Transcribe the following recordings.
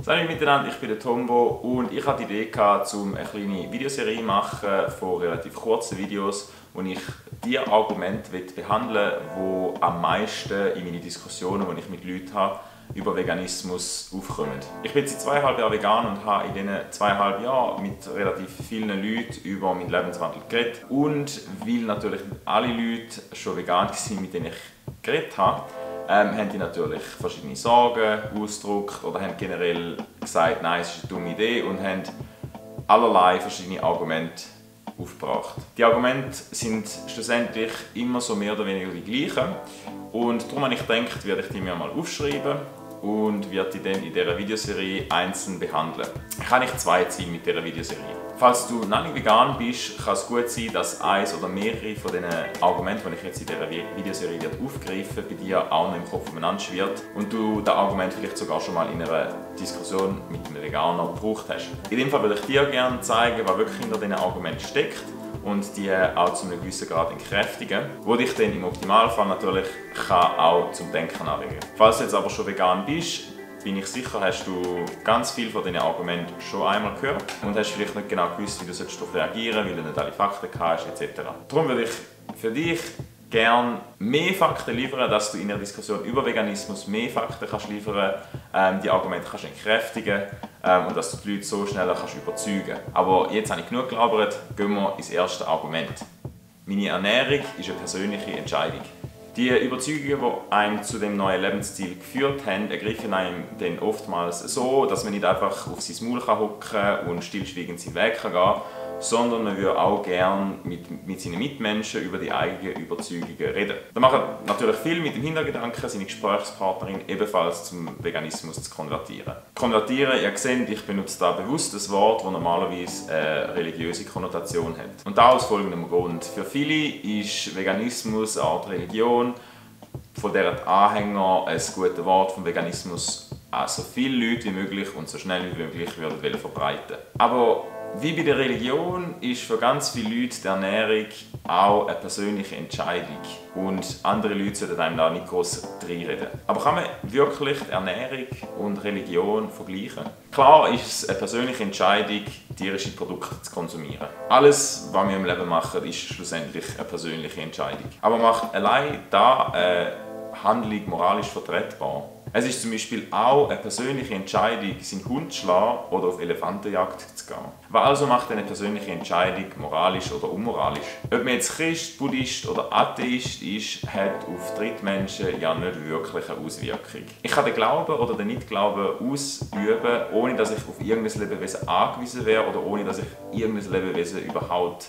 Salut miteinander, ich bin der Tombo und ich hatte die Idee, um eine kleine Videoserie zu machen von relativ kurzen Videos, wo ich die Argumente behandeln will, die am meisten in meinen Diskussionen, die ich mit Leuten habe, über Veganismus aufkommen. Ich bin seit 2,5 Jahren vegan und habe in diesen 2,5 Jahren mit relativ vielen Leuten über meinen Lebenswandel geredet. Und weil natürlich nicht alle Leute schon vegan waren, mit denen ich geredet habe, haben die natürlich verschiedene Sorgen ausgedrückt oder haben generell gesagt, nein, es ist eine dumme Idee und haben allerlei verschiedene Argumente aufgebracht. Die Argumente sind schlussendlich immer so mehr oder weniger die gleichen und darum habe ich gedacht, werde ich die mir mal aufschreiben und werde die dann in dieser Videoserie einzeln behandeln. Ich habe eigentlich zwei Ziele mit dieser Videoserie. Falls du noch nicht vegan bist, kann es gut sein, dass eins oder mehrere von den Argumenten, die ich jetzt in dieser Videoserie aufgreifen werde, bei dir auch noch im Kopf umeinander schwirrt und du das Argument vielleicht sogar schon mal in einer Diskussion mit einem Veganer gebraucht hast. In dem Fall würde ich dir gerne zeigen, was wirklich hinter diesen Argumenten steckt und die auch zu einem gewissen Grad entkräftigen, wo dich dann im Optimalfall natürlich auch zum Denken anregen kann. Falls du jetzt aber schon vegan bist, bin ich sicher, hast du ganz viele von diesen Argumenten schon einmal gehört und hast vielleicht nicht genau gewusst, wie du darauf reagieren sollst, weil du nicht alle Fakten hast etc. Darum würde ich für dich gerne mehr Fakten liefern, dass du in einer Diskussion über Veganismus mehr Fakten kannst liefern, die Argumente kannst entkräftigen und dass du die Leute so schneller kannst überzeugen. Aber jetzt habe ich genug gelabert, gehen wir ins erste Argument. Meine Ernährung ist eine persönliche Entscheidung. Die Überzeugungen, die einem zu dem neuen Lebensstil geführt haben, ergreifen einem dann oftmals so, dass man nicht einfach auf sein Maul hocken kann und stillschweigend seinen Weg gehen kann, sondern man würde auch gerne mit seinen Mitmenschen über die eigenen Überzeugungen reden. Da machen natürlich viel mit dem Hintergedanken, seine Gesprächspartnerin ebenfalls zum Veganismus zu konvertieren. Konvertieren, ihr seht, ich benutze da bewusst das Wort, das normalerweise eine religiöse Konnotation hat. Und das aus folgendem Grund. Für viele ist Veganismus eine Art Religion, von deren Anhänger ein gutes Wort vom Veganismus an so viele Leute wie möglich und so schnell wie möglich würden verbreiten. Aber wie bei der Religion ist für ganz viele Leute die Ernährung auch eine persönliche Entscheidung und andere Leute sollten einem da nicht groß reinreden. Aber kann man wirklich die Ernährung und Religion vergleichen? Klar ist es eine persönliche Entscheidung, tierische Produkte zu konsumieren. Alles, was wir im Leben machen, ist schlussendlich eine persönliche Entscheidung. Aber macht allein da eine Handlung moralisch vertretbar? Es ist zum Beispiel auch eine persönliche Entscheidung, seinen Hund zu schlagen oder auf Elefantenjagd zu gehen. Was also macht eine persönliche Entscheidung moralisch oder unmoralisch? Ob man jetzt Christ, Buddhist oder Atheist ist, hat auf Drittmenschen ja nicht wirklich eine Auswirkung. Ich kann den Glauben oder den Nicht-Glauben ausüben, ohne dass ich auf irgendein Lebewesen angewiesen wäre oder ohne dass ich irgendein Lebewesen überhaupt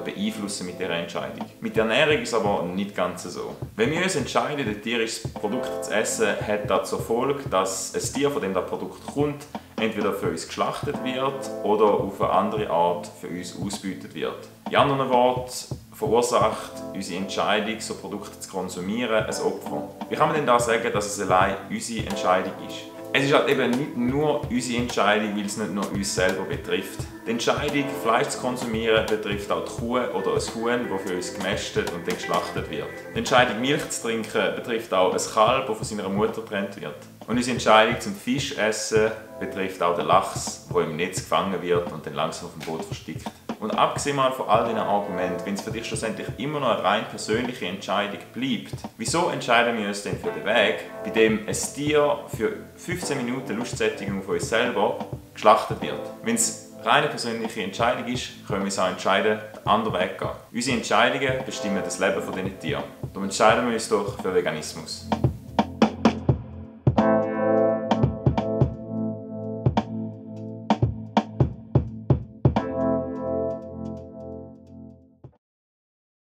beeinflussen mit dieser Entscheidung. Mit der Ernährung ist es aber nicht ganz so. Wenn wir uns entscheiden, ein tierisches Produkt zu essen, hat das zur Folge, dass ein Tier, von dem das Produkt kommt, entweder für uns geschlachtet wird oder auf eine andere Art für uns ausgebeutet wird. In anderen Worten verursacht unsere Entscheidung, so Produkte zu konsumieren, ein Opfer. Wie kann man denn da sagen, dass es allein unsere Entscheidung ist? Es ist halt eben nicht nur unsere Entscheidung, weil es nicht nur uns selber betrifft. Die Entscheidung, Fleisch zu konsumieren, betrifft auch die Kuh oder ein Huhn, das für uns gemästet und dann geschlachtet wird. Die Entscheidung, Milch zu trinken, betrifft auch ein Kalb, das von seiner Mutter getrennt wird. Und unsere Entscheidung zum Fisch essen betrifft auch den Lachs, der im Netz gefangen wird und dann langsam auf dem Boot verstickt. Und abgesehen mal von all diesen Argumenten, wenn es für dich schlussendlich immer noch eine rein persönliche Entscheidung bleibt, wieso entscheiden wir uns denn für den Weg, bei dem ein Tier für 15 Minuten Lustsättigung von uns selber geschlachtet wird? Wenn es reine persönliche Entscheidung ist, können wir uns auch entscheiden, den anderen Weg zu gehen. Unsere Entscheidungen bestimmen das Leben von diesen Tieren. Darum entscheiden wir uns doch für Veganismus.